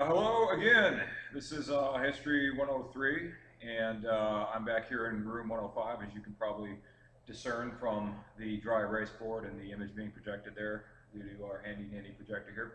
Hello again. This is History 103, and I'm back here in room 105, as you can probably discern from the dry erase board and the image being projected there due to our handy projector here.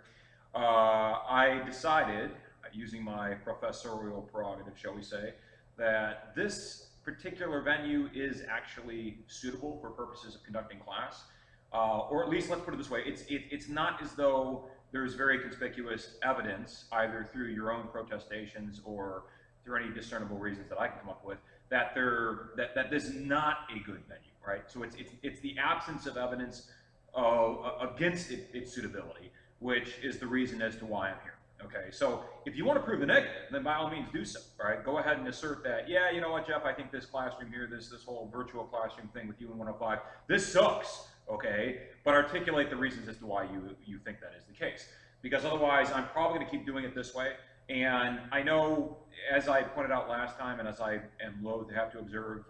I decided, using my professorial prerogative, shall we say, that this particular venue is actually suitable for purposes of conducting class. Or at least, let's put it this way, it's not as though there's very conspicuous evidence, either through your own protestations or through any discernible reasons that I can come up with, that this is not a good venue, right? So it's the absence of evidence against its suitability, which is the reason as to why I'm here. Okay, so if you want to prove the negative, then by all means do so. All right, go ahead and assert that. Yeah, you know what, Jeff? I think this classroom here, this whole virtual classroom thing with you in 105, this sucks. Okay, but articulate the reasons as to why you think that is the case. Because otherwise, I'm probably going to keep doing it this way. And I know, as I pointed out last time, and as I am loath to have to observe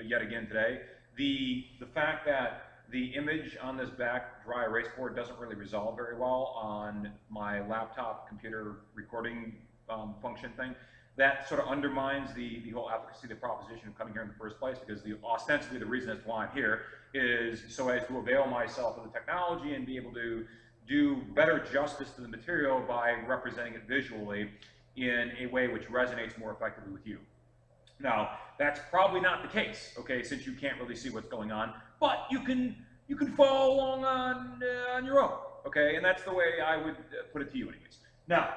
yet again today, the fact that the image on this back dry erase board doesn't really resolve very well on my laptop computer recording function thing. That sort of undermines the whole efficacy of the proposition of coming here in the first place, because ostensibly the reason as to why I'm here is so as to avail myself of the technology and be able to do better justice to the material by representing it visually in a way which resonates more effectively with you. Now, that's probably not the case, okay, since you can't really see what's going on, but you can follow along on your own, okay, and that's the way I would put it to you anyways. Now,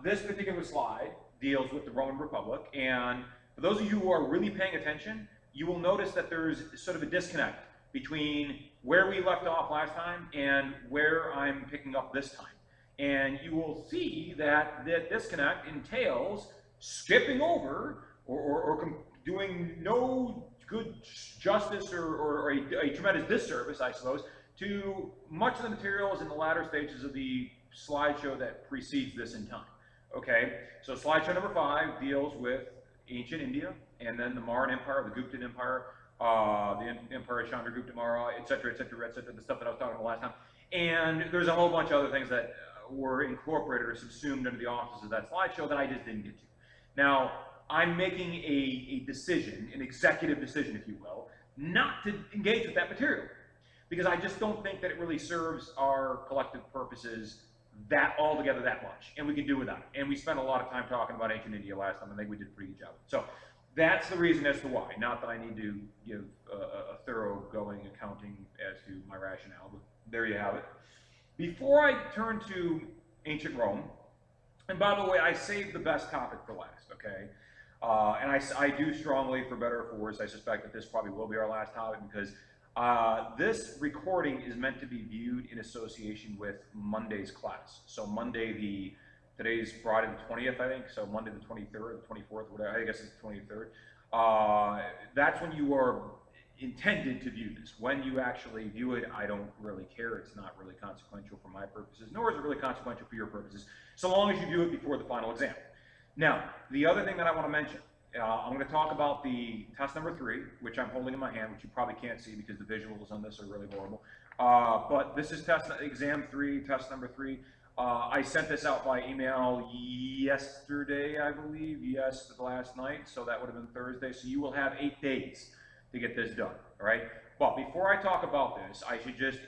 this particular slide deals with the Roman Republic, and for those of you who are really paying attention, you will notice that there's sort of a disconnect between where we left off last time and where I'm picking up this time. And you will see that that disconnect entails skipping over or doing no good justice or a tremendous disservice, I suppose, to much of the materials in the latter stages of the slideshow that precedes this in time. Okay, so slideshow number 5 deals with ancient India, and then the Mauryan Empire, the Gupta Empire, the Empire of Chandragupta Maurya, etc., the stuff that I was talking about last time. And there's a whole bunch of other things that were incorporated or subsumed into the auspices of that slideshow that I just didn't get to. Now, I'm making a decision, an executive decision, if you will, not to engage with that material, because I just don't think that it really serves our collective purposes that altogether that much, and we can do without it. And we spent a lot of time talking about ancient India last time. I think we did a pretty good job. So that's the reason as to why. Not that I need to give a thoroughgoing accounting as to my rationale, but there you have it. Before I turn to ancient Rome, and by the way, I saved the best topic for last, okay? And I do strongly, for better or for worse, I suspect that this probably will be our last topic, because this recording is meant to be viewed in association with Monday's class. So Monday, today's Friday the 20th, I think, so Monday the 23rd, the 24th, whatever, I guess it's the 23rd. That's when you are intended to view this. When you actually view it, I don't really care. It's not really consequential for my purposes, nor is it really consequential for your purposes, so long as you view it before the final exam. Now, the other thing that I want to mention, I'm going to talk about the test number 3, which I'm holding in my hand, which you probably can't see because the visuals on this are really horrible. But this is exam 3, test number 3. I sent this out by email yesterday, I believe. Yes, last night, so that would have been Thursday. So you will have 8 days to get this done, all right? But before I talk about this, I should just,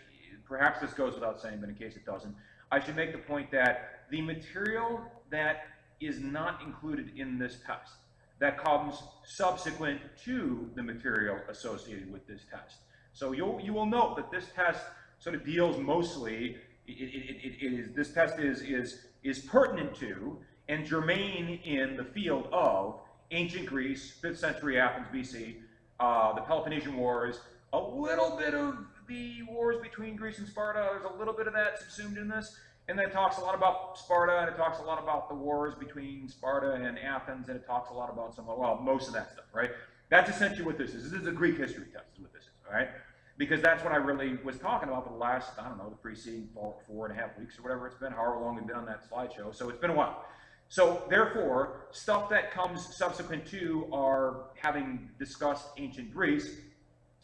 perhaps this goes without saying, but in case it doesn't, I should make the point that the material that is not included in this test, that comes subsequent to the material associated with this test. So you will note that this test sort of deals mostly, this test is pertinent to and germane in the field of ancient Greece, 5th century Athens BC, the Peloponnesian Wars, a little bit of the wars between Greece and Sparta. There's a little bit of that subsumed in this. And then it talks a lot about Sparta, and it talks a lot about the wars between Sparta and Athens, and it talks a lot about most of that stuff, right? That's essentially what this is. This is a Greek history test is what this is, all right? Because that's what I really was talking about for the last, I don't know, the preceding 4.5 weeks or whatever it's been, however long we've been on that slideshow. So it's been a while. So therefore, stuff that comes subsequent to our having discussed ancient Greece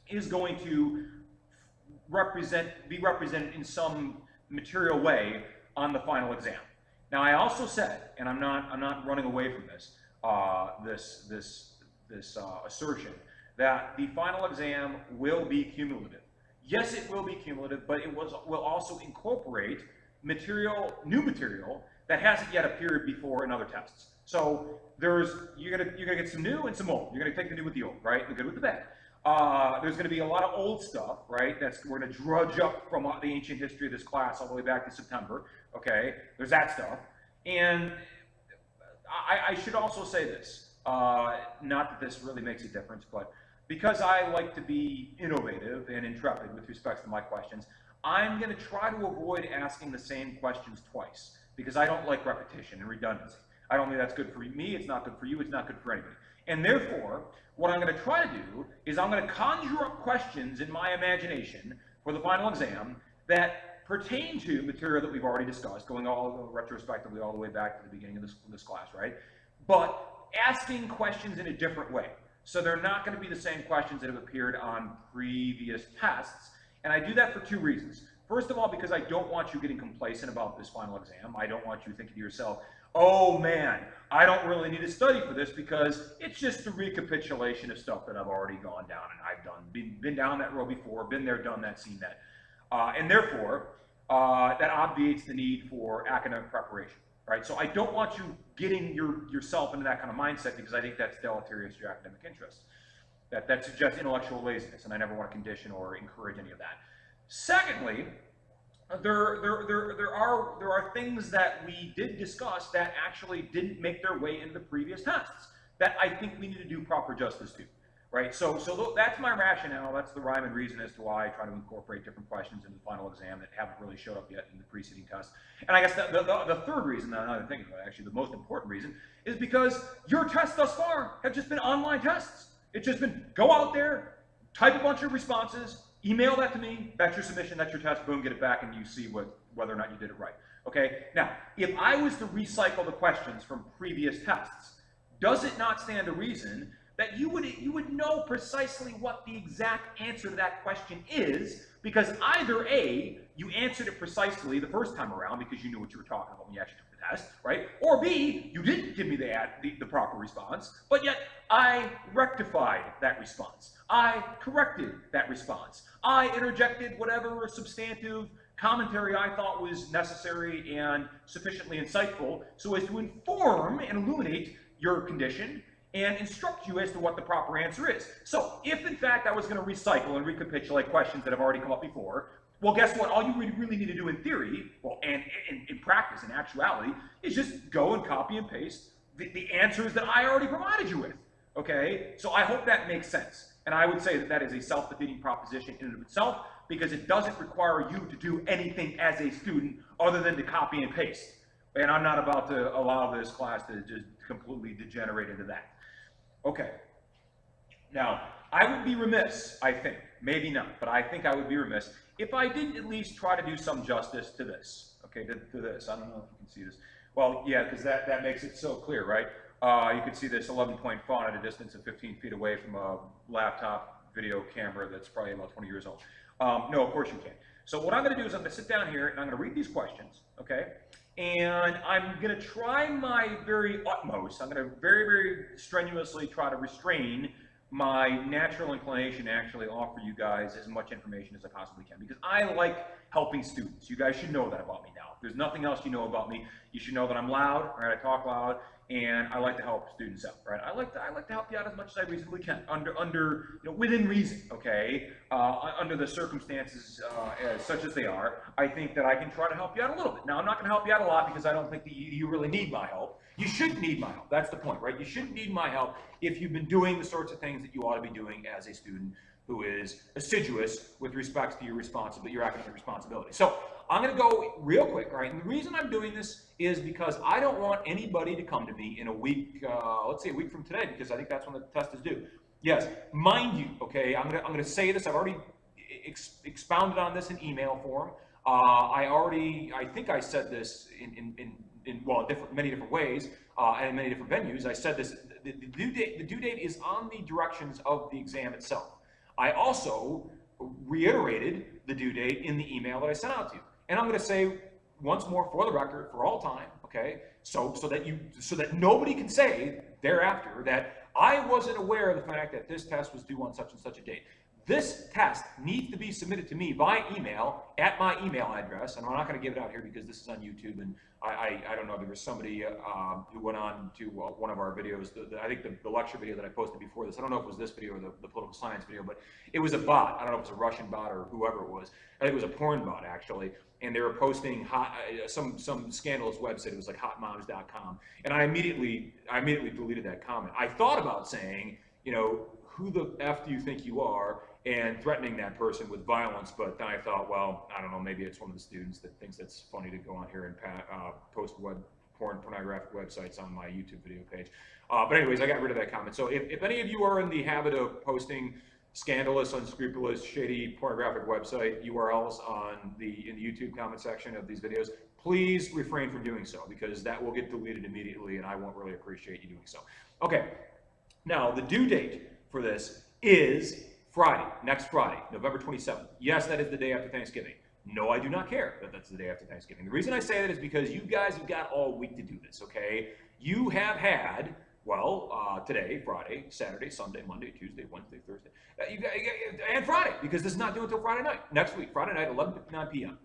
is going to be represented in some material way on the final exam. Now, I also said, and I'm not running away from this, assertion that the final exam will be cumulative. Yes, it will be cumulative, but it will also incorporate new material that hasn't yet appeared before in other tests. So you're gonna get some new and some old. You're gonna take the new with the old, right? The good with the bad. There's going to be a lot of old stuff, right? We're going to drudge up from the ancient history of this class all the way back to September. Okay, there's that stuff, and I should also say this. Not that this really makes a difference, but because I like to be innovative and intrepid with respect to my questions, I'm going to try to avoid asking the same questions twice because I don't like repetition and redundancy. I don't think that's good for me. It's not good for you. It's not good for anybody. And therefore, what I'm going to try to do is I'm going to conjure up questions in my imagination for the final exam that pertain to material that we've already discussed, going retrospectively all the way back to the beginning of this class, right? But asking questions in a different way. So they're not going to be the same questions that have appeared on previous tests. And I do that for two reasons. First of all, because I don't want you getting complacent about this final exam. I don't want you thinking to yourself, oh man, I don't really need to study for this because it's just a recapitulation of stuff that I've already gone down and I've done, been down that road before, been there, done that, seen that. And therefore, that obviates the need for academic preparation, right? So I don't want you getting yourself into that kind of mindset because I think that's deleterious to your academic interests. That suggests intellectual laziness, and I never want to condition or encourage any of that. Secondly, there are things that we did discuss that actually didn't make their way into the previous tests that I think we need to do proper justice to, right? So that's my rationale. That's the rhyme and reason as to why I try to incorporate different questions in the final exam that haven't really showed up yet in the preceding tests. And I guess the third reason, now that I think about it, actually the most important reason, is because your tests thus far have just been online tests. It's just been go out there, type a bunch of responses, email that to me, that's your submission, that's your test, boom, get it back, and you see whether or not you did it right. Okay? Now, if I was to recycle the questions from previous tests, does it not stand to reason that you would know precisely what the exact answer to that question is, because either A, you answered it precisely the first time around because you knew what you were talking about when you actually took the test, right? Or B, you didn't give me the proper response, but yet I rectified that response. I corrected that response. I interjected whatever substantive commentary I thought was necessary and sufficiently insightful so as to inform and illuminate your condition and instruct you as to what the proper answer is. So if in fact I was going to recycle and recapitulate questions that have already come up before, well, guess what? All you really need to do in theory, well, and in practice, in actuality, is just go and copy and paste the answers that I already provided you with. Okay? So I hope that makes sense. And I would say that that is a self-defeating proposition in and of itself because it doesn't require you to do anything as a student other than to copy and paste. And I'm not about to allow this class to just completely degenerate into that. Okay. Now, I would be remiss, I think, maybe not, but I think I would be remiss if I didn't at least try to do some justice to this. Okay, to this. I don't know if you can see this. Well, yeah, because that makes it so clear, right? You can see this 11-point font at a distance of 15 feet away from a laptop video camera that's probably about 20 years old. No, of course you can't. So what I'm going to do is I'm going to sit down here and I'm going to read these questions, okay? And I'm going to try my very utmost. I'm going to very, very strenuously try to restrain my natural inclination to actually offer you guys as much information as I possibly can because I like helping students. You guys should know that about me now. If there's nothing else you know about me, you should know that I'm loud, right? I talk loud, and I like to help students out, right? I like to help you out as much as I reasonably can, within reason, okay? Under the circumstances such as they are, I think that I can try to help you out a little bit. Now, I'm not going to help you out a lot because I don't think that you really need my help. You shouldn't need my help. That's the point, right? You shouldn't need my help if you've been doing the sorts of things that you ought to be doing as a student who is assiduous with respect to your academic responsibility. So I'm going to go real quick, right? And the reason I'm doing this is because I don't want anybody to come to me in a week, let's say a week from today, because I think that's when the test is due. Yes, mind you, okay, I'm going to say this. I've already expounded on this in email form. I think I said this in many different ways and in many different venues. I said this. The due date is on the directions of the exam itself. I also reiterated the due date in the email that I sent out to you. And I'm going to say once more for the record, for all time, okay? So that nobody can say thereafter that I wasn't aware of the fact that this test was due on such and such a date. This test needs to be submitted to me by email at my email address, and I'm not going to give it out here because this is on YouTube, and I don't know, there was somebody who went on to one of our videos, I think the lecture video that I posted before this, I don't know if it was this video or the political science video, but it was a bot. I don't know if it was a Russian bot or whoever it was. I think it was a porn bot, actually, and they were posting some scandalous website. It was like hotmoms.com, and I immediately deleted that comment. I thought about saying, you know, who the F do you think you are, and threatening that person with violence, but then I thought, well, I don't know, maybe it's one of the students that thinks that's funny to go on here and post pornographic websites on my YouTube video page. But anyways, I got rid of that comment. So if any of you are in the habit of posting scandalous, unscrupulous, shady, pornographic website URLs in the YouTube comment section of these videos, please refrain from doing so, because that will get deleted immediately, and I won't really appreciate you doing so. Okay, now the due date for this is Friday, next Friday, November 27th. Yes, that is the day after Thanksgiving. No, I do not care that that's the day after Thanksgiving. The reason I say that is because you guys have got all week to do this, okay? You have had, well, today, Friday, Saturday, Sunday, Monday, Tuesday, Wednesday, Thursday, and Friday, because this is not due until Friday night. Next week, Friday night, 11:59 p.m.,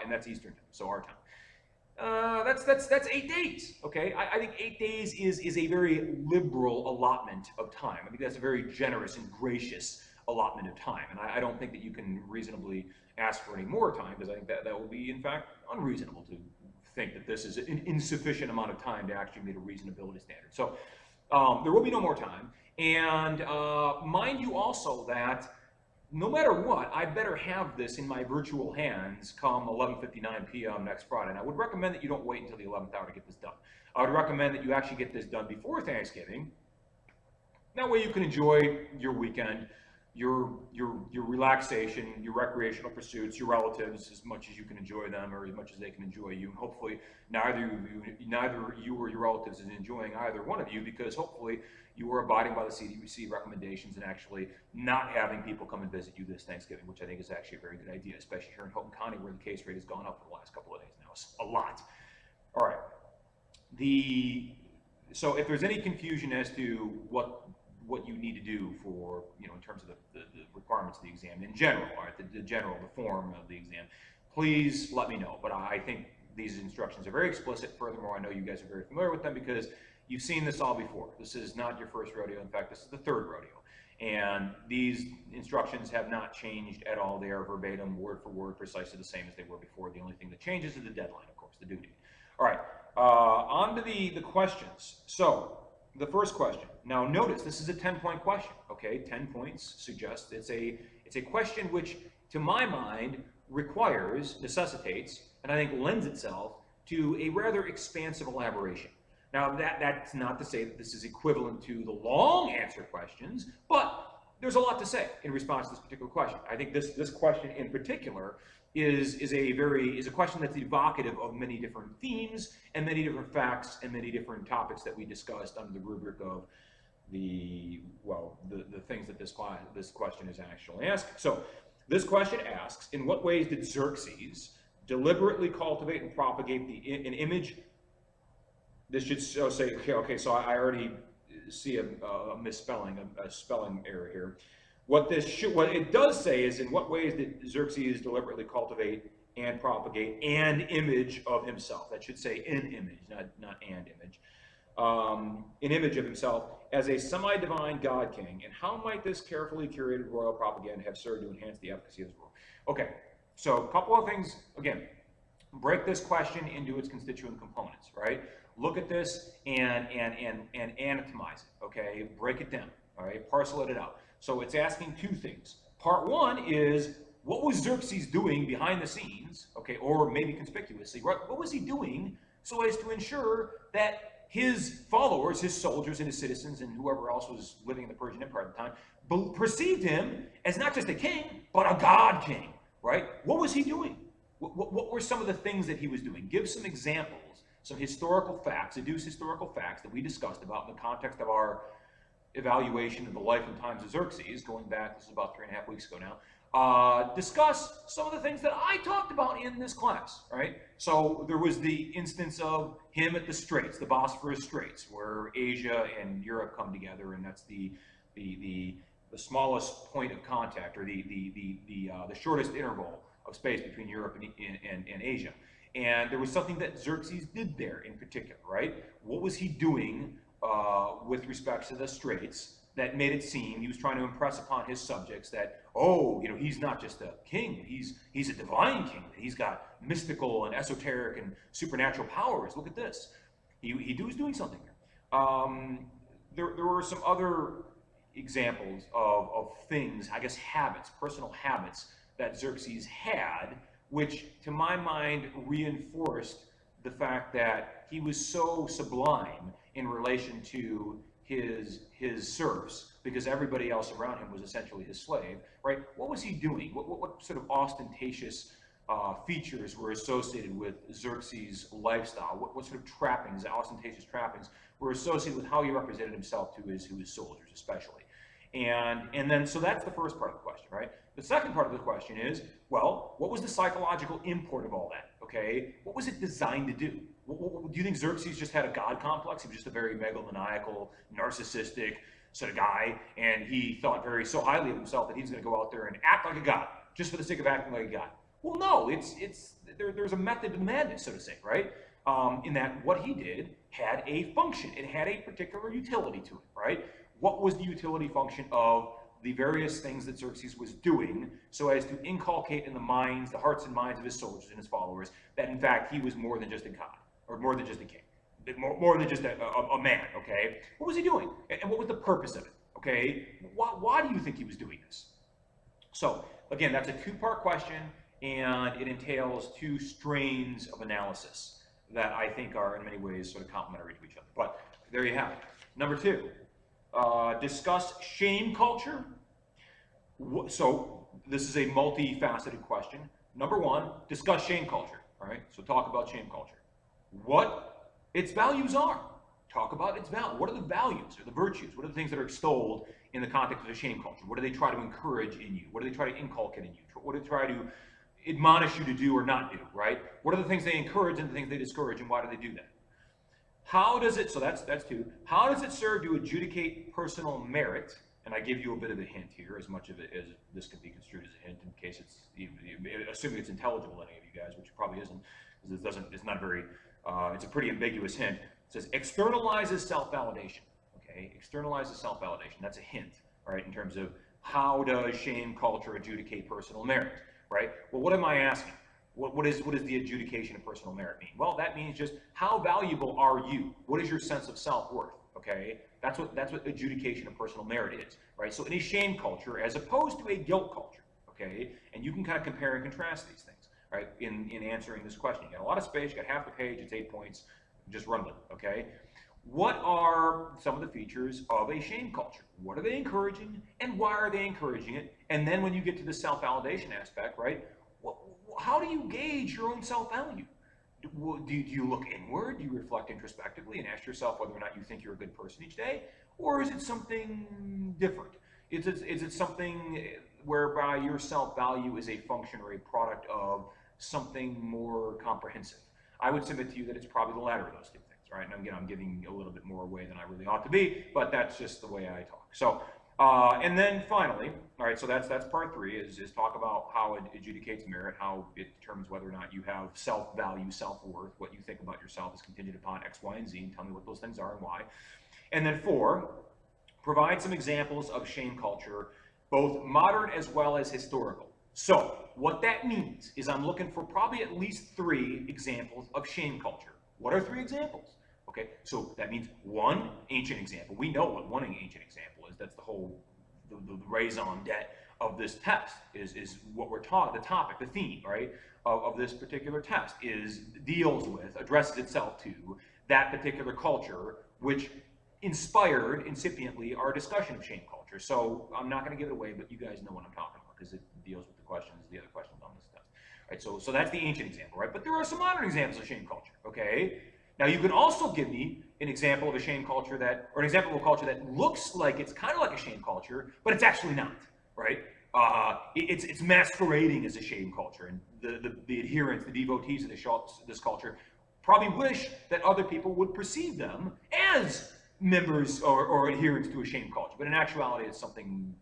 and that's Eastern time, so our time. That's 8 days, okay? I think 8 days is a very liberal allotment of time. I think that's a very generous and gracious allotment of time, and I don't think that you can reasonably ask for any more time, because I think that will be, in fact, unreasonable to think that this is an insufficient amount of time to actually meet a reasonability standard. So there will be no more time, and mind you also that no matter what, I better have this in my virtual hands come 11:59 p.m. next Friday, and I would recommend that you don't wait until the 11th hour to get this done. I would recommend that you actually get this done before Thanksgiving. That way you can enjoy your weekend, your relaxation, your recreational pursuits, your relatives, as much as you can enjoy them or as much as they can enjoy you. And hopefully neither you or your relatives is enjoying either one of you, because hopefully you are abiding by the CDC recommendations and actually not having people come and visit you this Thanksgiving, which I think is actually a very good idea, especially here in Houghton County, where the case rate has gone up for the last couple of days now. It's a lot. All right. So if there's any confusion as to what you need to do for, in terms of the requirements of the exam in general, all right, the form of the exam, please let me know. But I think these instructions are very explicit. Furthermore, I know you guys are very familiar with them because you've seen this all before. This is not your first rodeo. In fact, this is the third rodeo. And these instructions have not changed at all. They are verbatim, word for word, precisely the same as they were before. The only thing that changes is the deadline, of course, the due date. All right, on to the questions. So the first question. Now notice this is a 10-point question, okay? 10 points suggests it's a question which, to my mind, necessitates, and I think lends itself to a rather expansive elaboration. Now that's not to say that this is equivalent to the long answer questions, but there's a lot to say in response to this particular question. I think this question in particular is a question that's evocative of many different themes and many different facts and many different topics that we discussed under the rubric of the things that this question is actually asking. So this question asks, in what ways did Xerxes deliberately cultivate and propagate an image? This should say, okay, so I already see a misspelling, a spelling error here. What it does say is, in what ways did Xerxes deliberately cultivate and propagate an image of himself? That should say an image, not an image. An image of himself as a semi-divine god king, and how might this carefully curated royal propaganda have served to enhance the efficacy of his rule? Okay, so a couple of things. Again, break this question into its constituent components, right? Look at this and anatomize it, okay? Break it down, all right? Parcel it out. So it's asking two things. Part one is, what was Xerxes doing behind the scenes, okay, or maybe conspicuously, right? What was he doing so as to ensure that his followers, his soldiers and his citizens and whoever else was living in the Persian Empire at the time perceived him as not just a king, but a god king, right? What was he doing? What were some of the things that he was doing? Give some examples, some historical facts, adduce historical facts that we discussed about in the context of our evaluation of the life and times of Xerxes, going back, this is about 3.5 weeks ago now. discuss some of the things that I talked about in this class, right? So there was the instance of him at the Straits, the Bosphorus Straits, where Asia and Europe come together, and that's the smallest point of contact, or the shortest interval of space between Europe and Asia. And there was something that Xerxes did there in particular, right? What was he doing with respect to the Straits that made it seem he was trying to impress upon his subjects that, oh, you know, he's not just a king, he's a divine king, he's got mystical and esoteric and supernatural powers. Look at this. He was doing something there. There were some other examples of things, I guess habits, personal habits that Xerxes had, which to my mind reinforced the fact that he was so sublime in relation to his serfs, because everybody else around him was essentially his slave, right? What was he doing? What sort of ostentatious features were associated with Xerxes' lifestyle? What sort of trappings, ostentatious trappings, were associated with how he represented himself to his soldiers, especially? And then, so that's the first part of the question, right? The second part of the question is, well, what was the psychological import of all that, okay? What was it designed to do? Do you think Xerxes just had a god complex? He was just a very megalomaniacal, narcissistic sort of guy, and he thought so highly of himself that he's going to go out there and act like a god, just for the sake of acting like a god. Well, no, there's a method to the madness, so to say, right? In that what he did had a function. It had a particular utility to it, right? What was the utility function of the various things that Xerxes was doing so as to inculcate in the hearts and minds of his soldiers and his followers that in fact he was more than just a god, or more than just a king, more than just a man, okay? What was he doing? And what was the purpose of it, okay? Why do you think he was doing this? So, again, that's a two-part question, and it entails two strains of analysis that I think are in many ways sort of complementary to each other. But there you have it. Number two. Discuss shame culture. So this is a multifaceted question. Number one, discuss shame culture. All right, so talk about shame culture. What its values are. Talk about its value. What are the values or the virtues? What are the things that are extolled in the context of a shame culture? What do they try to encourage in you? What do they try to inculcate in you? What do they try to admonish you to do or not do, right? What are the things they encourage and the things they discourage, and why do they do that? How does it, so that's two, how does it serve to adjudicate personal merit? And I give you a bit of a hint here, as much of it as this can be construed as a hint in case it's, assuming it's intelligible to any of you guys, which it probably isn't, because it's not very, it's a pretty ambiguous hint. It says externalizes self-validation, okay? Externalizes self-validation, that's a hint, right, in terms of how does shame culture adjudicate personal merit, right? Well, what am I asking? What does the adjudication of personal merit mean? Well, that means just how valuable are you? What is your sense of self-worth? Okay, that's what adjudication of personal merit is, right? So in a shame culture, as opposed to a guilt culture, okay, and you can kind of compare and contrast these things, right? In answering this question, you got a lot of space, you got half the page, it's 8 points, just run with it, okay? What are some of the features of a shame culture? What are they encouraging, and why are they encouraging it? And then when you get to the self-validation aspect, right? How do you gauge your own self-value? Do you look inward? Do you reflect introspectively and ask yourself whether or not you think you're a good person each day? Or is it something different? Is it something whereby your self-value is a function or a product of something more comprehensive? I would submit to you that it's probably the latter of those two things, right? And again, I'm giving a little bit more away than I really ought to be, but that's just the way I talk. So, and then finally, all right, so that's part three, is talk about how it adjudicates merit, how it determines whether or not you have self-value, self-worth, what you think about yourself is contingent upon X, Y, and Z, and tell me what those things are and why. And then four, provide some examples of shame culture, both modern as well as historical. So what that means is I'm looking for probably at least 3 examples of shame culture. What are 3 examples? Okay, so that means one ancient example. We know what one ancient example is. That's the whole, the raison d'etre of this test is what we're talking, the topic, the theme, right, of this particular test deals with, addresses itself to that particular culture, which inspired incipiently our discussion of shame culture. So I'm not going to give it away, but you guys know what I'm talking about because it deals with the other questions on this test. Right, so that's the ancient example, right? But there are some modern examples of shame culture, okay? Now you can also give me an example of a shame culture or an example of a culture that looks like it's kind of like a shame culture, but it's actually not, right? It's masquerading as a shame culture, and the adherents, the devotees of this culture, probably wish that other people would perceive them as members or adherents to a shame culture. But in actuality, it's something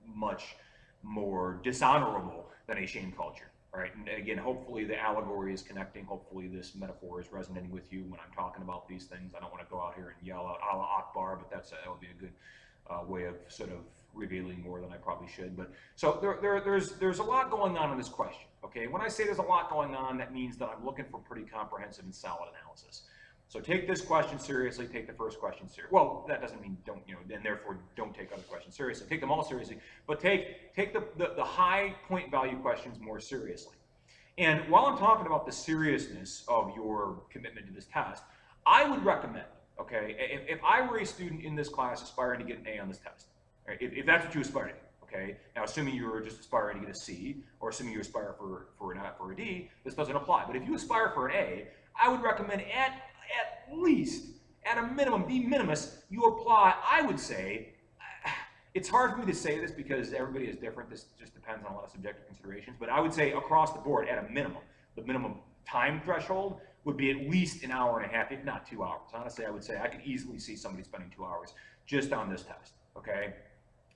much more dishonorable than a shame culture. Right? And again, hopefully the allegory is connecting. Hopefully this metaphor is resonating with you when I'm talking about these things. I don't want to go out here and yell out Allah Akbar, but that would be a good way of sort of revealing more than I probably should. But so there's a lot going on in this question. Okay, when I say there's a lot going on, that means that I'm looking for pretty comprehensive and solid analysis. So take this question seriously. Take the first question seriously. Well, that doesn't mean don't, and therefore don't take other questions seriously. Take them all seriously, but take the high point value questions more seriously. And while I'm talking about the seriousness of your commitment to this test, I would recommend, okay, if I were a student in this class aspiring to get an A on this test, right, if that's what you aspire to, okay, now assuming you were just aspiring to get a C, or assuming you aspire for a D, this doesn't apply. But if you aspire for an A, I would recommend at least, at a minimum, de minimis, you apply. I would say, it's hard for me to say this because everybody is different. This just depends on a lot of subjective considerations. But I would say across the board, at a minimum, the minimum time threshold would be at least an hour and a half, if not 2 hours. Honestly, I would say I could easily see somebody spending 2 hours just on this test, okay?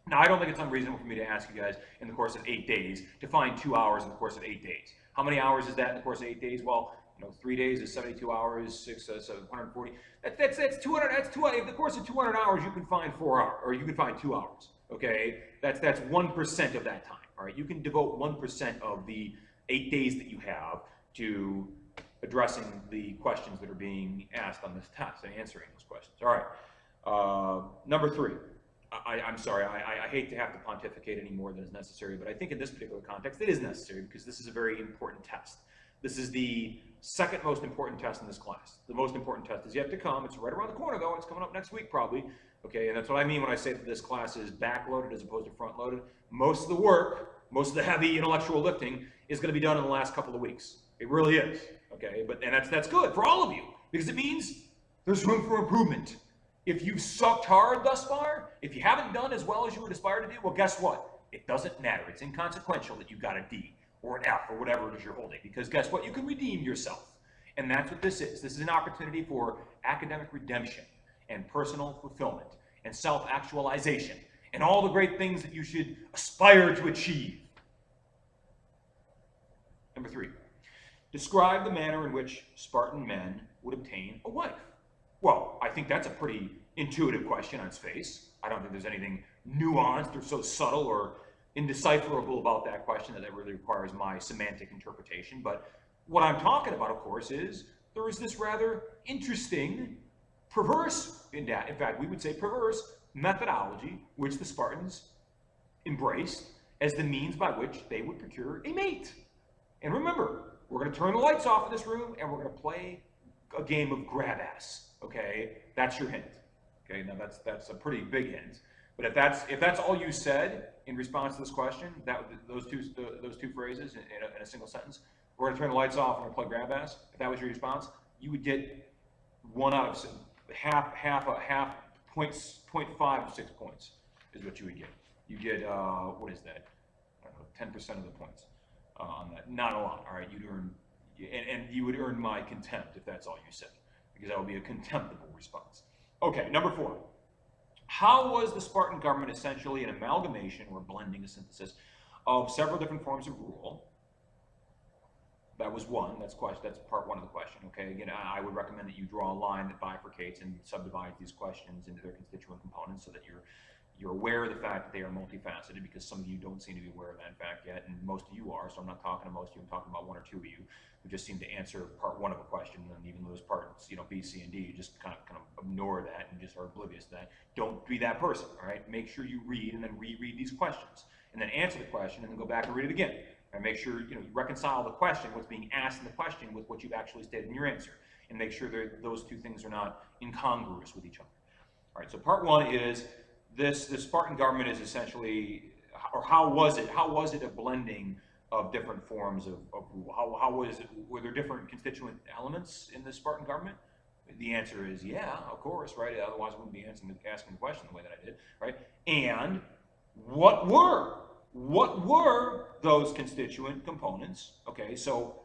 Now, I don't think it's unreasonable for me to ask you guys in the course of 8 days to find 2 hours in the course of 8 days. How many hours is that in the course of 8 days? Well, 3 days is 72 hours, 6, so 140. That's 200. That's 200. In the course of 200 hours, you can find 4 hours, or you can find 2 hours. Okay, that's 1% of that time. All right, you can devote 1% of the 8 days that you have to addressing the questions that are being asked on this test and answering those questions. All right, number 3. I'm sorry, I hate to have to pontificate any more than is necessary, but I think in this particular context it is necessary because this is a very important test. This is the second most important test in this class. The most important test is yet to come. It's right around the corner though. It's coming up next week probably. Okay, and that's what I mean when I say that this class is backloaded as opposed to front-loaded. Most of the work, most of the heavy intellectual lifting is going to be done in the last couple of weeks. It really is. Okay, and that's good for all of you because it means there's room for improvement. If you've sucked hard thus far, if you haven't done as well as you would aspire to do, well, guess what? It doesn't matter. It's inconsequential that you got a D or an F or whatever it is you're holding because guess what? You can redeem yourself. And that's what this is. This is an opportunity for academic redemption and personal fulfillment and self-actualization and all the great things that you should aspire to achieve. Number 3, describe the manner in which Spartan men would obtain a wife. Well, I think that's a pretty intuitive question on its face. I don't think there's anything nuanced or so subtle or indecipherable about that question that really requires my semantic interpretation. But what I'm talking about, of course, is there is this rather interesting, perverse, in fact, we would say perverse methodology which the Spartans embraced as the means by which they would procure a mate. And remember, we're going to turn the lights off in this room and we're going to play a game of grab ass. Okay, that's your hint. Okay, now that's a pretty big hint. But if that's all you said in response to this question, those two phrases in a single sentence, we're going to turn the lights off and we're going to play grab ass. If that was your response, you would get 1 out of half points, 0.5 to 6 points is what you would get. You get what is that? I don't know, 10% of the points on that. Not a lot. All right, you'd earn, and you would earn my contempt if that's all you said, because that would be a contemptible response. Okay, number 4. How was the Spartan government essentially an amalgamation or blending, a synthesis of several different forms of rule? That was one. That's part 1 of the question. Okay. Again, I would recommend that you draw a line that bifurcates and subdivides these questions into their constituent components so that you're aware of the fact that they are multifaceted, because some of you don't seem to be aware of that in fact yet, and most of you are. So I'm not talking to most of you. I'm talking about 1 or 2 of you who just seem to answer part 1 of a question, and even those parts, B, C, and D, you just kind of ignore that and just are oblivious to that. Don't be that person. All right. Make sure you read and then reread these questions, and then answer the question, and then go back and read it again. And make sure you reconcile the question, what's being asked in the question, with what you've actually stated in your answer, and make sure that those two things are not incongruous with each other. All right. So part 1 is the Spartan government is essentially, or how was it a blending of different forms of rule? How was it? Were there different constituent elements in the Spartan government? The answer is yeah, of course, right? Otherwise, I wouldn't be asking the question the way that I did, right? And what were what were those constituent components? Okay, so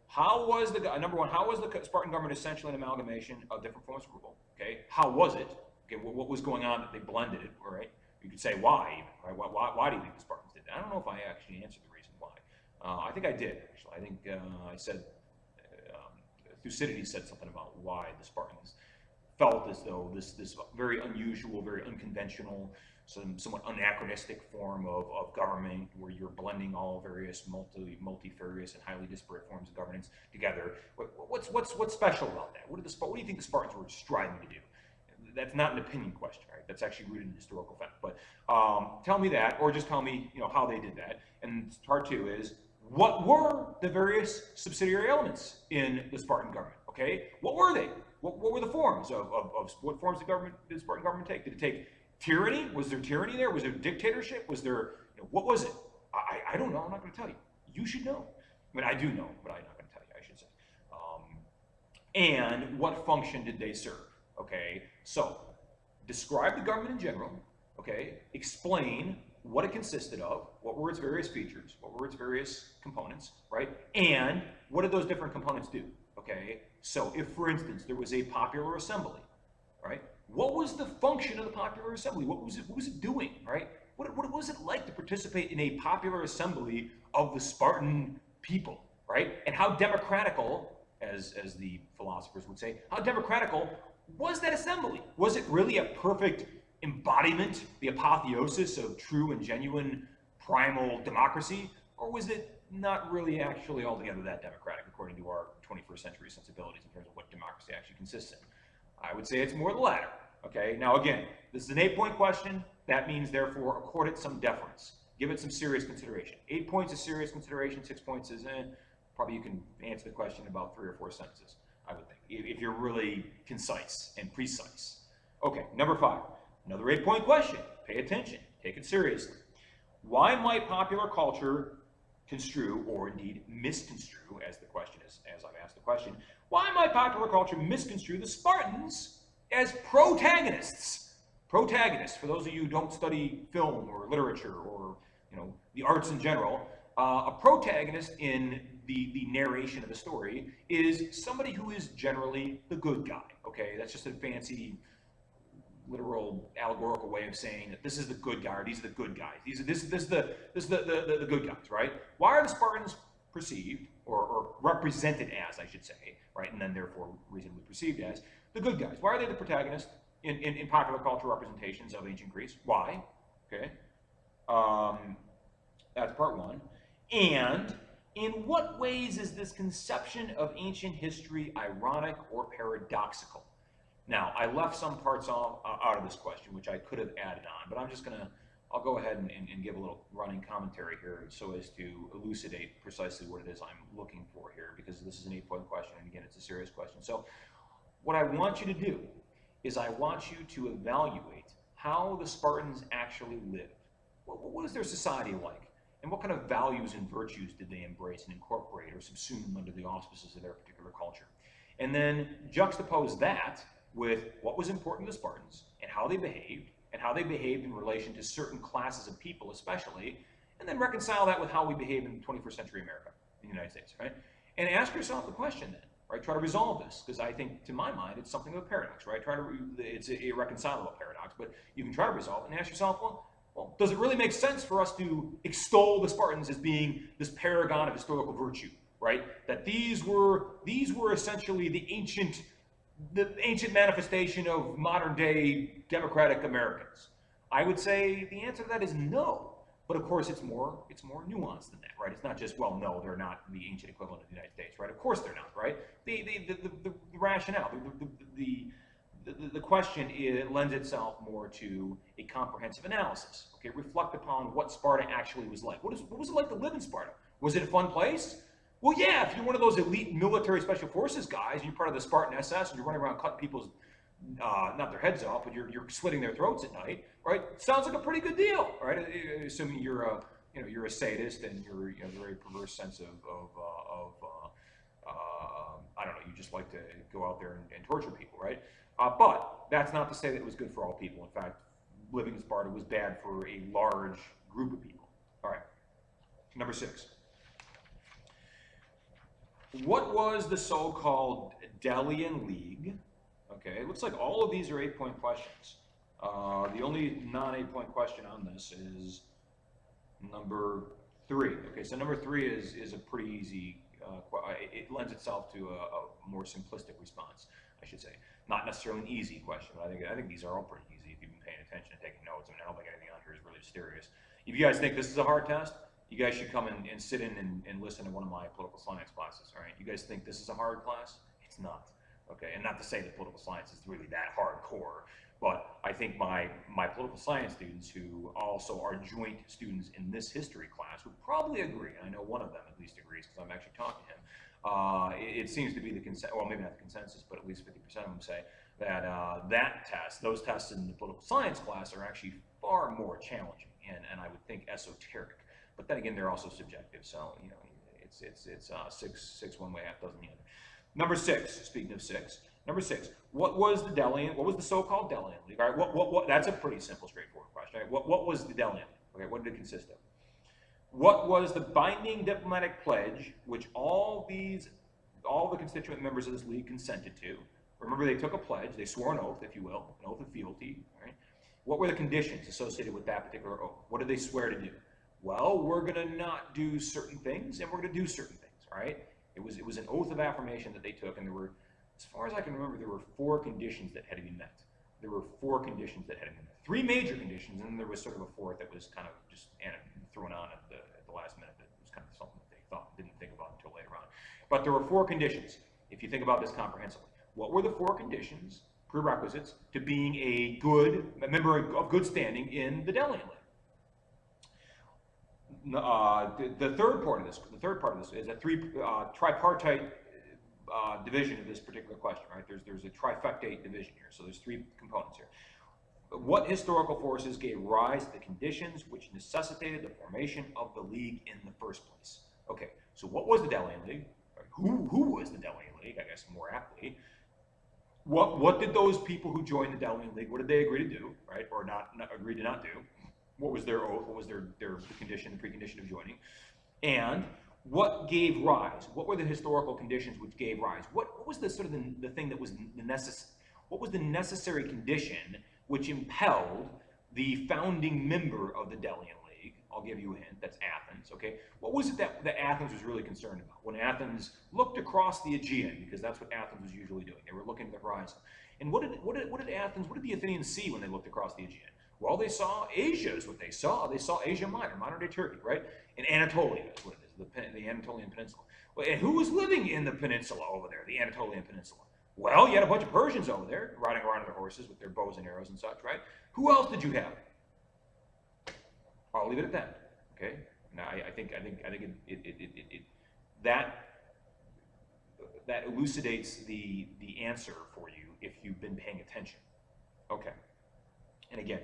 how was the number one? How was the Spartan government essentially an amalgamation of different forms of rule? Okay, how was it? Okay, what was going on that they blended it? All right, you could say why even. Right? Why do you think the Spartans did that? I don't know if I actually answered the reason why. I think I did actually. I think I said Thucydides said something about why the Spartans felt as though this very unusual, very unconventional, somewhat anachronistic form of government, where you're blending all various multifarious and highly disparate forms of governance together. What's special about that? What do you think the Spartans were striving to do? That's not an opinion question, right? That's actually rooted in historical fact. But tell me that, or just tell me, how they did that. And part two is, what were the various subsidiary elements in the Spartan government? Okay, what were they? What were the forms of what forms did the Spartan government take? Did it take tyranny? Was there tyranny there? Was there dictatorship? Was there, what was it? I don't know. I'm not going to tell you. You should know. I mean, I do know, but I'm not going to tell you, I should say. And what function did they serve? Okay, so describe the government in general. Okay, explain what it consisted of, what were its various features, what were its various components, right? And what did those different components do? Okay, so if, for instance, there was a popular assembly, right? What was the function of the popular assembly? What was it doing, right? What was it like to participate in a popular assembly of the Spartan people, right? And how democratical, as the philosophers would say, how democratical was that assembly? Was it really a perfect embodiment, the apotheosis of true and genuine primal democracy? Or was it not really actually altogether that democratic according to our 21st century sensibilities in terms of what democracy actually consists in? I would say it's more the latter. Okay, now again, this is an 8-point question. That means, therefore, accord it some deference. Give it some serious consideration. 8 points is serious consideration, 6 points is probably you can answer the question in about 3 or 4 sentences, I would think, if you're really concise and precise. Okay, number 5. Another 8-point question. Pay attention. Take it seriously. Why might popular culture construe, or indeed misconstrue, as the question is, as I've asked the question, why might popular culture misconstrue the Spartans as protagonists? Protagonists, for those of you who don't study film or literature or the arts in general, a protagonist in the narration of a story is somebody who is generally the good guy. Okay, that's just a fancy literal allegorical way of saying that this is the good guy, or these are the good guys. This is the good guys, right? Why are the Spartans perceived, or represented as, I should say, right, and then therefore reasonably perceived as the good guys? Why are they the protagonists in popular cultural representations of ancient Greece? Why? Okay, that's part one. And in what ways is this conception of ancient history ironic or paradoxical? Now, I left some parts out of this question, which I could have added on, but I'll go ahead and give a little running commentary here so as to elucidate precisely what it is I'm looking for here, because this is an 8-point question, and again, it's a serious question. So what I want you to do is I want you to evaluate how the Spartans actually lived. What is their society like? And what kind of values and virtues did they embrace and incorporate or subsume under the auspices of their particular culture? And then juxtapose that with what was important to the Spartans and how they behaved in relation to certain classes of people especially, and then reconcile that with how we behave in 21st century America, in the United States, right? And ask yourself the question then, right? Try to resolve this, because I think, to my mind, it's something of a paradox, right? It's a irreconcilable paradox, but you can try to resolve it and ask yourself, well, does it really make sense for us to extol the Spartans as being this paragon of historical virtue, right? That these were essentially the ancient manifestation of modern day democratic Americans? I would say the answer to that is no. But of course, it's more nuanced than that, right? It's not just, well, no, they're not the ancient equivalent of the United States, right? Of course they're not, right? The rationale, the question lends itself more to a comprehensive analysis. Okay, reflect upon what Sparta actually was like. What was it like to live in Sparta? Was it a fun place? Well, yeah, if you're one of those elite military special forces guys, and you're part of the Spartan SS, and you're running around cutting people's, not their heads off, but you're slitting their throats at night, right? Sounds like a pretty good deal, right? Assuming you're a sadist and you're a very perverse sense of I don't know, you just like to go out there and torture people, right? But that's not to say that it was good for all people. In fact, living in Sparta was bad for a large group of people. Number 6. What was the so-called Delian League? Okay, it looks like all of these are 8-point questions. The only non-8-point question on this is number 3. Okay, so number 3 is a pretty easy, it lends itself to a more simplistic response, I should say. Not necessarily an easy question, but I think these are all pretty easy if you've been paying attention and taking notes. I mean, I don't think anything on here is really mysterious. If you guys think this is a hard test, you guys should come and sit in and listen to one of my political science classes, all right? You guys think this is a hard class? It's not, okay? And not to say that political science is really that hardcore, but I think my political science students who also are joint students in this history class would probably agree, and I know one of them at least agrees because I'm actually talking to him. It seems to be the consensus, well, maybe not the consensus, but at least 50% of them say that that test, those tests in the political science class are actually far more challenging and I would think esoteric. But then again, they're also subjective, so you know, it's six one way, half dozen the other. Number 6. Speaking of 6, number 6. What was the so-called Delian League? All right, what? That's a pretty simple, straightforward question. Right? What was the Delian League? Okay, what did it consist of? What was the binding diplomatic pledge which all the constituent members of this league consented to? Remember, they took a pledge. They swore an oath, if you will, an oath of fealty. Right? What were the conditions associated with that particular oath? What did they swear to do? Well, we're going to not do certain things, and we're going to do certain things, all right? It was an oath of affirmation that they took, and there were, as far as I can remember, there were 4 conditions that had to be met. There were 4 conditions that had to be met. 3 major conditions, and then there was sort of a 4th that was kind of just thrown on at the last minute. That was kind of something that they didn't think about until later on. But there were 4 conditions, if you think about this comprehensively. What were the 4 conditions, prerequisites, to being a member of good standing in the Delian League? The third part of this is a tripartite division of this particular question, right? There's a trifectate division here, so there's 3 components here. What historical forces gave rise to the conditions which necessitated the formation of the league in the first place? Okay, so what was the Delian League? Who was the Delian League, I guess more aptly? What did those people who joined the Delian League, what did they agree to do, right? Or not agree to not do? What was their oath? What was their condition, the precondition of joining? And what gave rise? What were the historical conditions which gave rise? What was the sort of the thing that was what was the necessary condition which impelled the founding member of the Delian League? I'll give you a hint. That's Athens. Okay. What was it that Athens was really concerned about when Athens looked across the Aegean? Because that's what Athens was usually doing. They were looking at the horizon. And what did the Athenians see when they looked across the Aegean? Well, they saw Asia is what they saw. They saw Asia Minor, modern-day Turkey, right? And Anatolia is what it is, the Anatolian Peninsula. Well, and who was living in the peninsula over there, the Anatolian Peninsula? Well, you had a bunch of Persians over there, riding around on their horses with their bows and arrows and such, right? Who else did you have? I'll leave it at that. Okay. Now, I think that elucidates the answer for you if you've been paying attention. Okay. And again,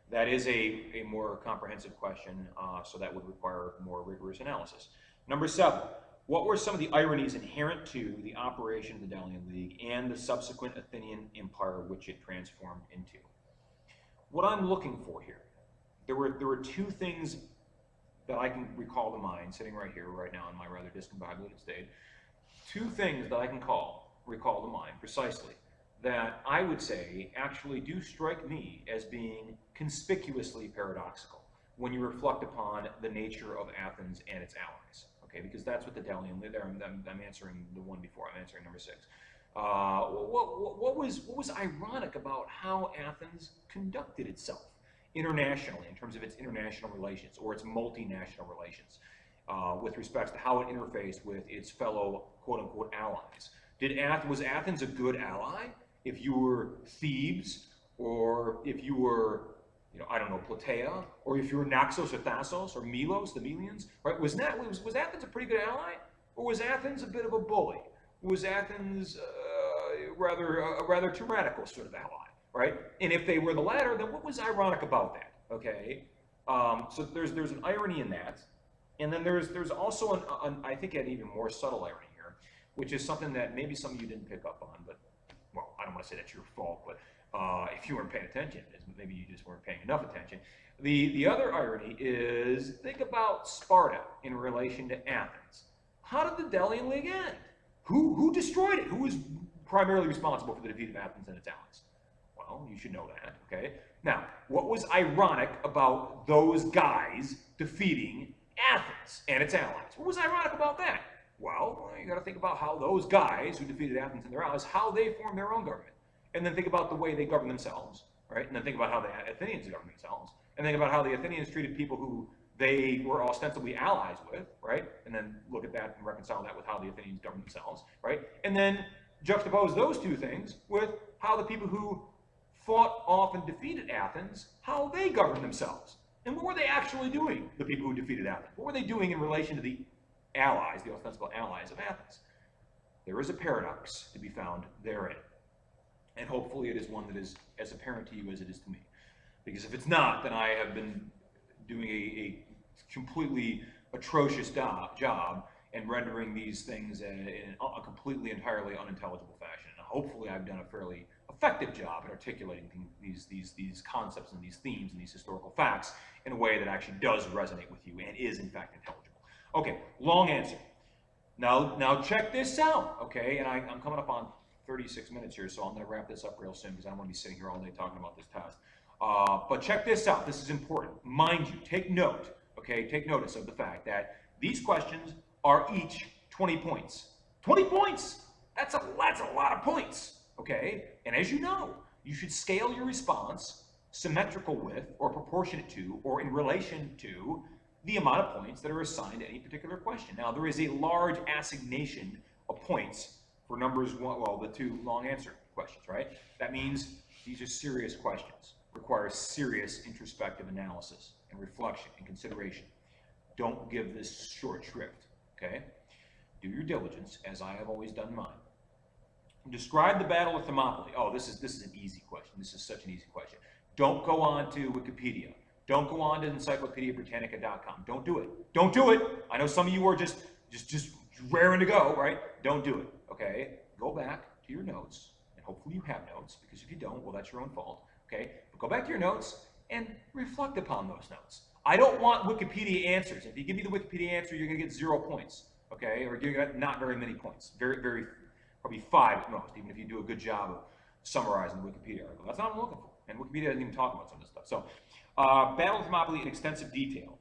that is a more comprehensive question, so that would require more rigorous analysis. Number 7, what were some of the ironies inherent to the operation of the Delian League and the subsequent Athenian Empire which it transformed into? What I'm looking for here, there were 2 things that I can recall to mind, sitting right here, right now, in my rather discombobulated state. 2 things that I can recall to mind precisely, that I would say actually do strike me as being conspicuously paradoxical when you reflect upon the nature of Athens and its allies. Okay, because that's what the Delian League. I'm answering the one before. I'm answering number 6. What was ironic about how Athens conducted itself internationally in terms of its international relations or its multinational relations with respect to how it interfaced with its fellow quote-unquote allies? Was Athens a good ally? If you were Thebes, or if you were, I don't know, Plataea, or if you were Naxos or Thassos or Milos, the Melians, right? Was Athens a pretty good ally, or was Athens a bit of a bully? Was Athens a rather tyrannical sort of ally, right? And if they were the latter, then what was ironic about that? Okay, so there's an irony in that, and then there's also I think an even more subtle irony here, which is something that maybe some of you didn't pick up on, but. Well, I don't want to say that's your fault, but if you weren't paying attention, maybe you just weren't paying enough attention. The other irony is, think about Sparta in relation to Athens. How did the Delian League end? Who destroyed it? Who was primarily responsible for the defeat of Athens and its allies? Well, you should know that, okay? Now, what was ironic about those guys defeating Athens and its allies? What was ironic about that? Well, you got to think about how those guys who defeated Athens and their allies, how they formed their own government. And then think about the way they governed themselves, right? And then think about how the Athenians governed themselves. And think about how the Athenians treated people who they were ostensibly allies with, right? And then look at that and reconcile that with how the Athenians governed themselves, right? And then juxtapose those two things with how the people who fought off and defeated Athens, how they governed themselves. And what were they actually doing, the people who defeated Athens? What were they doing in relation to the allies, the ostensible allies of Athens? There is a paradox to be found therein. And hopefully it is one that is as apparent to you as it is to me. Because if it's not, then I have been doing a completely atrocious job and rendering these things in a completely, entirely unintelligible fashion. And hopefully I've done a fairly effective job at articulating these concepts and these themes and these historical facts in a way that actually does resonate with you and is in fact intelligible. Okay, long answer. Now check this out, okay? And I'm coming up on 36 minutes here, so I'm going to wrap this up real soon because I don't want to be sitting here all day talking about this test. But check this out. This is important. Mind you, take note, okay? Take notice of the fact that these questions are each 20 points. 20 points! That's a lot of points, okay? And as you know, you should scale your response symmetrical with, or proportionate to, or in relation to the amount of points that are assigned to any particular question. Now, there is a large assignation of points for numbers one, well, the two long answer questions, right? That means these are serious questions, require serious introspective analysis and reflection and consideration. Don't give this short shrift, okay? Do your diligence, as I have always done mine. Describe the Battle of Thermopylae. Oh, this is an easy question. This is such an easy question. Don't go on to Wikipedia. Don't go on to encyclopediabritannica.com. Don't do it. Don't do it. I know some of you are just raring to go, right? Don't do it, okay? Go back to your notes, and hopefully you have notes, because if you don't, well, that's your own fault, okay? But go back to your notes and reflect upon those notes. I don't want Wikipedia answers. If you give me the Wikipedia answer, you're going to get 0 points, okay? Or you're going to not very many points. Very, probably 5 at most, even if you do a good job of summarizing the Wikipedia article. That's not what I'm looking for. And Wikipedia doesn't even talk about some of this stuff. So, Battle of Thermopylae in extensive detail.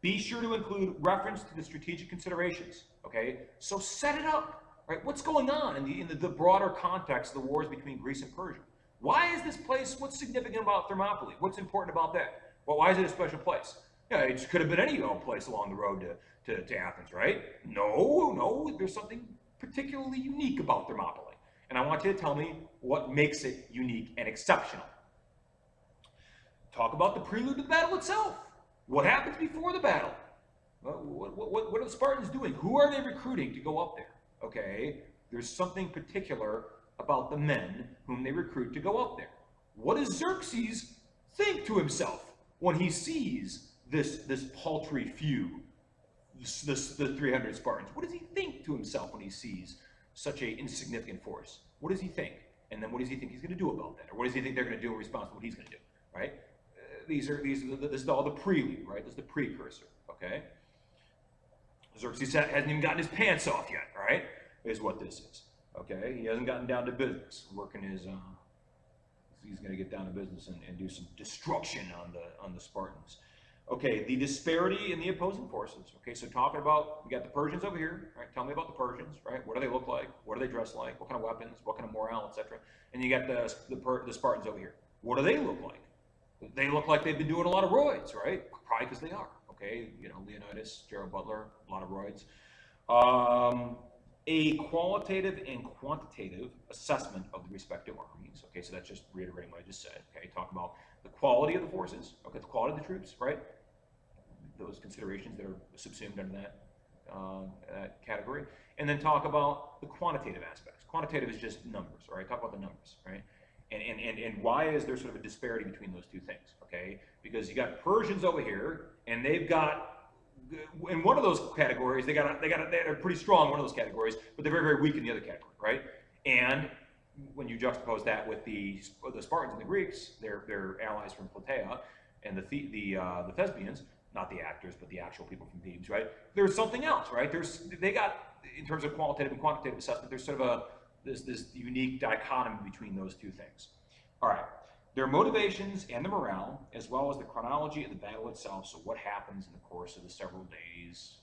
Be sure to include reference to the strategic considerations, okay? So set it up, right? What's going on in the broader context of the wars between Greece and Persia? Why is this place, what's significant about Thermopylae? What's important about that? Well, why is it a special place? Yeah, it just could have been any old place along the road to Athens, right? No, there's something particularly unique about Thermopylae. And I want you to tell me what makes it unique and exceptional. Talk about the prelude to the battle itself. What happens before the battle? What are the Spartans doing? Who are they recruiting to go up there? Okay, there's something particular about the men whom they recruit to go up there. What does Xerxes think to himself when he sees this paltry few, the 300 Spartans? What does he think to himself when he sees such an insignificant force? What does he think? And then what does he think he's going to do about that? Or what does he think they're going to do in response to what he's going to do, right? This is all the prelude, right? This is the precursor, okay? Xerxes hasn't even gotten his pants off yet, right? Is what this is, okay? He hasn't gotten down to business, working his, he's going to get down to business and do some destruction on the Spartans. Okay, the disparity in the opposing forces. Okay, so talking about, we got the Persians over here, right? Tell me about the Persians, right? What do they look like? What do they dress like? What kind of weapons? What kind of morale, etc. And you got the Spartans over here. What do they look like? They look like they've been doing a lot of roids, right? Probably because they are. Okay, you know, Leonidas, Gerald Butler, a lot of roids. A qualitative and quantitative assessment of the respective armies. Okay, so that's just reiterating what I just said. Okay, talk about the quality of the forces. Okay, the quality of the troops, right? Those considerations that are subsumed under that category. And then talk about the quantitative aspects. Quantitative is just numbers, right? Talk about the numbers, right? And why is there sort of a disparity between those two things, okay? Because you got Persians over here, and they've got, in one of those categories, they're pretty strong in one of those categories, but they're very, very weak in the other category, right? And when you juxtapose that with the Spartans and the Greeks, their allies from Plataea, and the Thesbians, not the actors, but the actual people from Thebes, right? There's something else, right? They got, in terms of qualitative and quantitative assessment, there's sort of this unique dichotomy between those two things. All right, their motivations and the morale, as well as the chronology of the battle itself. So what happens in the course of the several days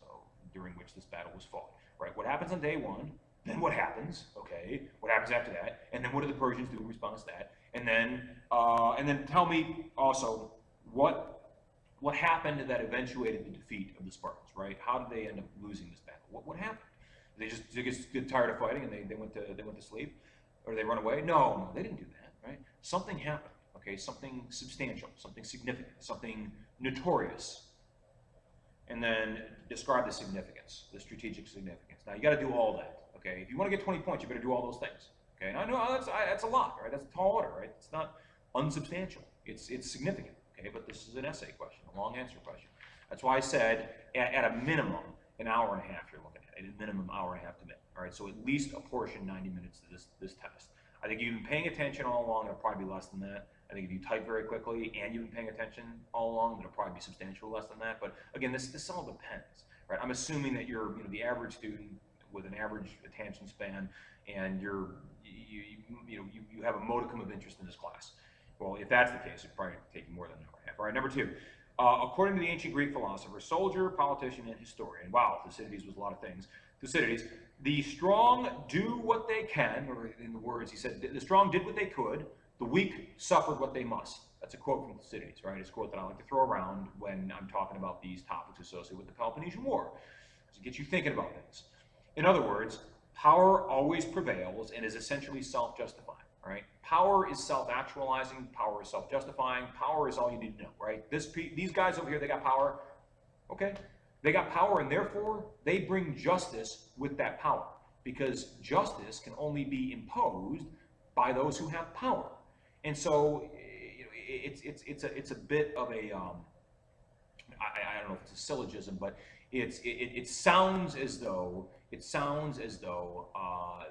during which this battle was fought, right? What happens on day one? Then what happens? Okay, what happens after that? And then what do the Persians do in response to that? And then tell me also what happened that eventuated the defeat of the Spartans, right? How did they end up losing this battle? What happened? They just get tired of fighting and they went to sleep, or they run away? No, they didn't do that, right? Something happened. Okay, something substantial, something significant, something notorious. And then describe the significance, the strategic significance. Now you got to do all that. Okay, if you want to get 20 points, you better do all those things. Okay, and I know that's a lot, right? That's a tall order, right? It's not unsubstantial. It's significant. Okay, but this is an essay question, a long answer question. That's why I said at a minimum an hour and a half you're looking at, a minimum hour and a half to minute. All right, so at least apportion 90 minutes to this test. I think if you've been paying attention all along, it'll probably be less than that. I think if you type very quickly and you've been paying attention all along, it'll probably be substantially less than that. But again, this all depends, right? I'm assuming that you're the average student with an average attention span, and you have a modicum of interest in this class. Well, if that's the case, it'd probably take you more than an hour and a half. All right, number two. According to the ancient Greek philosopher, soldier, politician, and historian, wow, Thucydides was a lot of things. Thucydides, the strong do what they can, or in the words he said, the strong did what they could, the weak suffered what they must. That's a quote from Thucydides, right? It's a quote that I like to throw around when I'm talking about these topics associated with the Peloponnesian War, to get you thinking about things. In other words, power always prevails and is essentially self-justifying, right? Power is self-actualizing, power is self-justifying, power is all you need to know, right? These guys over here, they got power, okay? They got power, and therefore they bring justice with that power, because justice can only be imposed by those who have power. And so it's a bit of a I don't know if it's a syllogism, but it sounds as though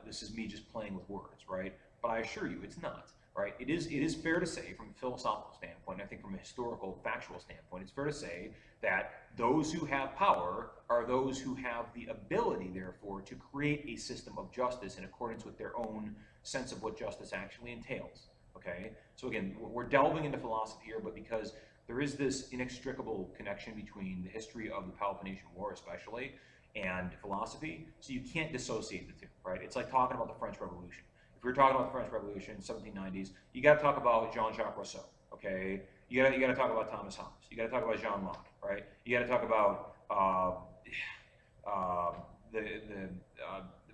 this is me just playing with words, right? But I assure you, it's not, right? It is fair to say, from a philosophical standpoint, I think from a historical, factual standpoint, it's fair to say that those who have power are those who have the ability, therefore, to create a system of justice in accordance with their own sense of what justice actually entails. Okay? So again, we're delving into philosophy here, but because there is this inextricable connection between the history of the Peloponnesian War, especially, and philosophy, so you can't dissociate the two, right? It's like talking about the French Revolution. If we're talking about the French Revolution, 1790s, you got to talk about Jean-Jacques Rousseau, okay? You got to talk about Thomas Hobbes. You got to talk about Jean Locke, right? You got to talk about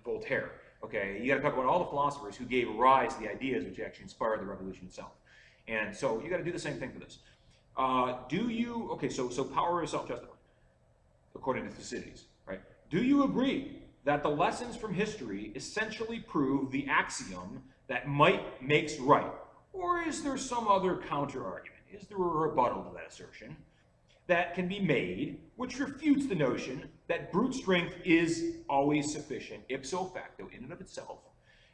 Voltaire, okay? You got to talk about all the philosophers who gave rise to the ideas which actually inspired the revolution itself. And so you got to do the same thing for this. So power is self-justifying, according to Thucydides, right? Do you agree that the lessons from history essentially prove the axiom that might makes right? Or is there some other counter-argument? Is there a rebuttal to that assertion that can be made which refutes the notion that brute strength is always sufficient, ipso facto, in and of itself,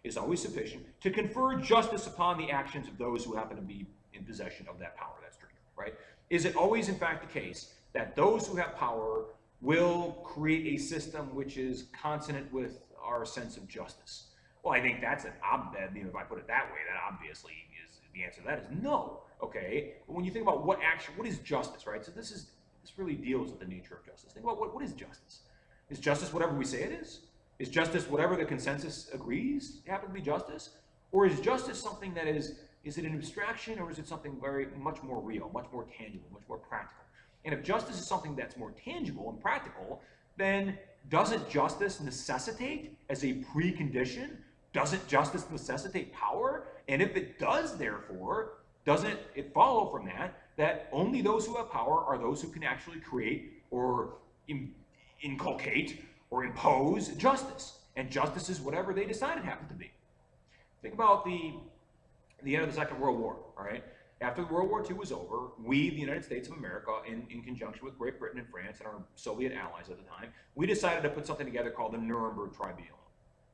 is always sufficient to confer justice upon the actions of those who happen to be in possession of that power, that strength, right? Is it always, in fact, the case that those who have power will create a system which is consonant with our sense of justice? Well, I think that's if I put it that way, that obviously is the answer to that is no. Okay, but when you think about what is justice, right? So this really deals with the nature of justice. Think about what is justice? Is justice whatever we say it is? Is justice whatever the consensus agrees happen to be justice? Or is justice something that is it an abstraction, or is it something much more real, much more tangible, much more practical? And if justice is something that's more tangible and practical, then doesn't justice necessitate, as a precondition, doesn't justice necessitate power? And if it does, therefore, doesn't it follow from that only those who have power are those who can actually create or inculcate or impose justice? And justice is whatever they decide it happens to be. Think about the end of the Second World War, all right? After World War II was over, we, the United States of America, in conjunction with Great Britain and France and our Soviet allies at the time, we decided to put something together called the Nuremberg Tribunal,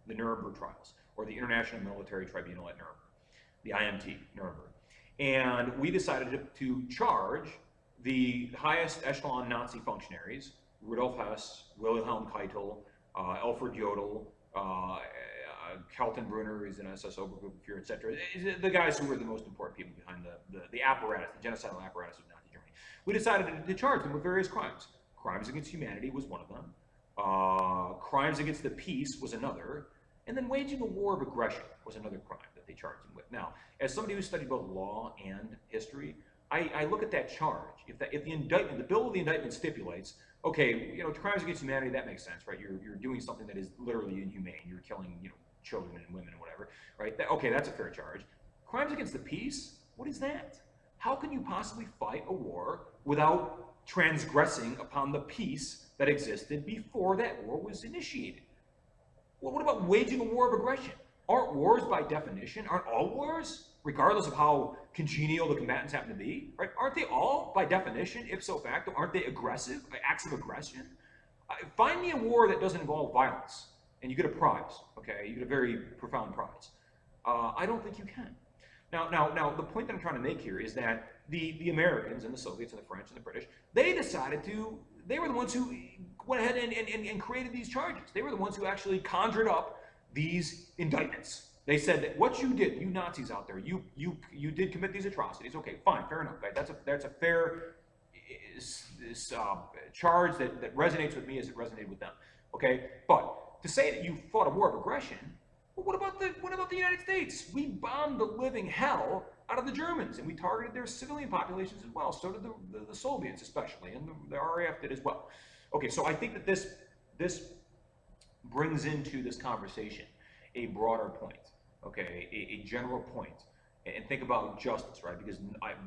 the Nuremberg Trials, or the International Military Tribunal at Nuremberg, the IMT, Nuremberg. And we decided to charge the highest echelon Nazi functionaries, Rudolf Hess, Wilhelm Keitel, Alfred Jodl, Kaltenbrunner, who's an SS Obergruppenführer, etc. The guys who were the most important people behind the apparatus, the genocidal apparatus of Nazi Germany. We decided to charge them with various crimes. Crimes against humanity was one of them. Crimes against the peace was another. And then waging a war of aggression was another crime that they charged him with. Now, as somebody who studied both law and history, I look at that charge. If the indictment, the bill of the indictment stipulates, okay, crimes against humanity, that makes sense, right? You're doing something that is literally inhumane. You're killing, children and women and whatever, right? Okay, that's a fair charge. Crimes against the peace, what is that? How can you possibly fight a war without transgressing upon the peace that existed before that war was initiated? Well, what about waging a war of aggression? Aren't wars by definition, aren't all wars, regardless of how congenial the combatants happen to be, right? Aren't they all, by definition, ipso facto, aren't they aggressive, acts of aggression? Find me a war that doesn't involve violence, and you get a prize, okay? You get a very profound prize. I don't think you can. Now, the point that I'm trying to make here is that the Americans and the Soviets and the French and the British, they were the ones who went ahead and created these charges. They were the ones who actually conjured up these indictments. They said that what you did, you Nazis out there, you did commit these atrocities. Okay, fine, fair enough. Right? That's a fair charge that resonates with me as it resonated with them. Okay, but to say that you fought a war of aggression, well, what about the United States? We bombed the living hell out of the Germans, and we targeted their civilian populations as well. So did the Soviets, especially, and the RAF did as well. Okay, so I think that this brings into this conversation a broader point, okay, a general point. And think about justice, right? Because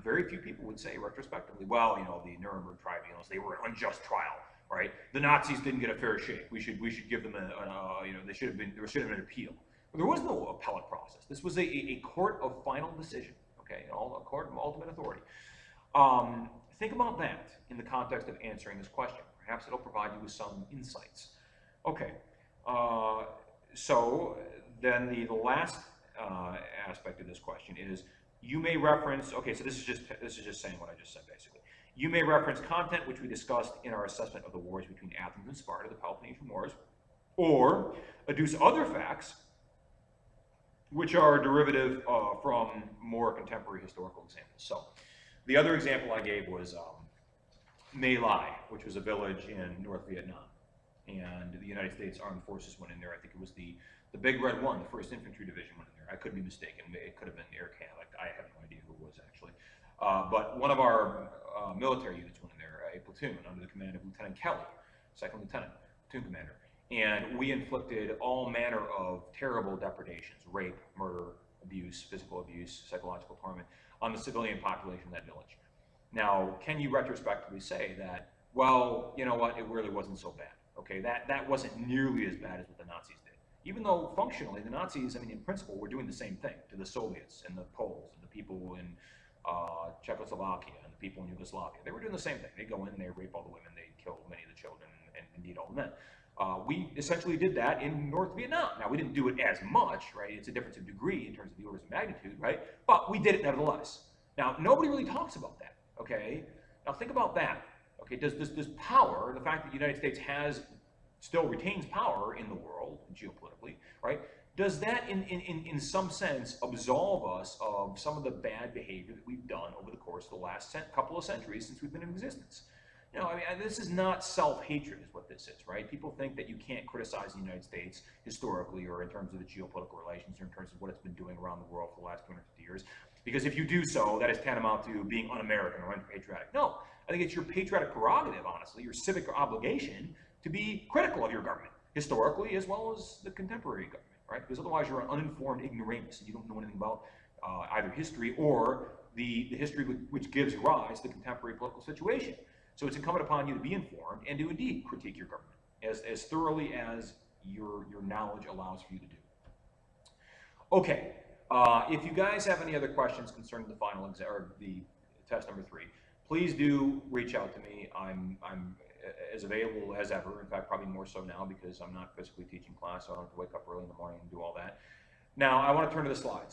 very few people would say retrospectively, well, the Nuremberg tribunals, they were an unjust trial, right? The Nazis didn't get a fair shake. We should give them there should have been an appeal. But there was no appellate process. This was a court of final decision, okay, a court of ultimate authority. Think about that in the context of answering this question. Perhaps it'll provide you with some insights. Okay, so then the last aspect of this question is you may reference, okay, so this is just saying what I just said basically. You may reference content which we discussed in our assessment of the wars between Athens and Sparta, the Peloponnesian Wars, or adduce other facts which are derivative from more contemporary historical examples. So the other example I gave was My Lai, which was a village in North Vietnam. And the United States Armed Forces went in there. I think it was the Big Red One, the 1st Infantry Division went in there. I could be mistaken. It could have been Air Canada. I have no idea who it was actually. But one of our military units went in there, a platoon under the command of Lieutenant Kelly, 2nd Lieutenant, platoon commander. And we inflicted all manner of terrible depredations, rape, murder, abuse, physical abuse, psychological torment on the civilian population of that village. Now, can you retrospectively say that, well, you know what, it really wasn't so bad? Okay, that wasn't nearly as bad as what the Nazis did. Even though functionally the Nazis, in principle, were doing the same thing to the Soviets and the Poles and the people in Czechoslovakia and the people in Yugoslavia. They were doing the same thing. They go in, they rape all the women, they kill many of the children, and indeed all the men. We essentially did that in North Vietnam. Now, we didn't do it as much, right? It's a difference of degree in terms of the orders of magnitude, right? But we did it nevertheless. Now, nobody really talks about that, okay? Now, think about that. Okay, does this power, the fact that the United States still retains power in the world, geopolitically, right? Does that, in some sense, absolve us of some of the bad behavior that we've done over the course of the last couple of centuries since we've been in existence? This is not self-hatred is what this is, right? People think that you can't criticize the United States historically or in terms of the geopolitical relations or in terms of what it's been doing around the world for the last 250 years. Because if you do so, that is tantamount to being un-American or unpatriotic. No, I think it's your patriotic prerogative, honestly, your civic obligation to be critical of your government, historically as well as the contemporary government, right? Because otherwise you're an uninformed ignoramus and you don't know anything about either history or the history which gives rise to the contemporary political situation. So it's incumbent upon you to be informed and to indeed critique your government as thoroughly as your knowledge allows for you to do. Okay, if you guys have any other questions concerning the final exam or the test number 3, please do reach out to me. I'm as available as ever. In fact, probably more so now because I'm not physically teaching class, so I don't have to wake up early in the morning and do all that. Now, I want to turn to the slides.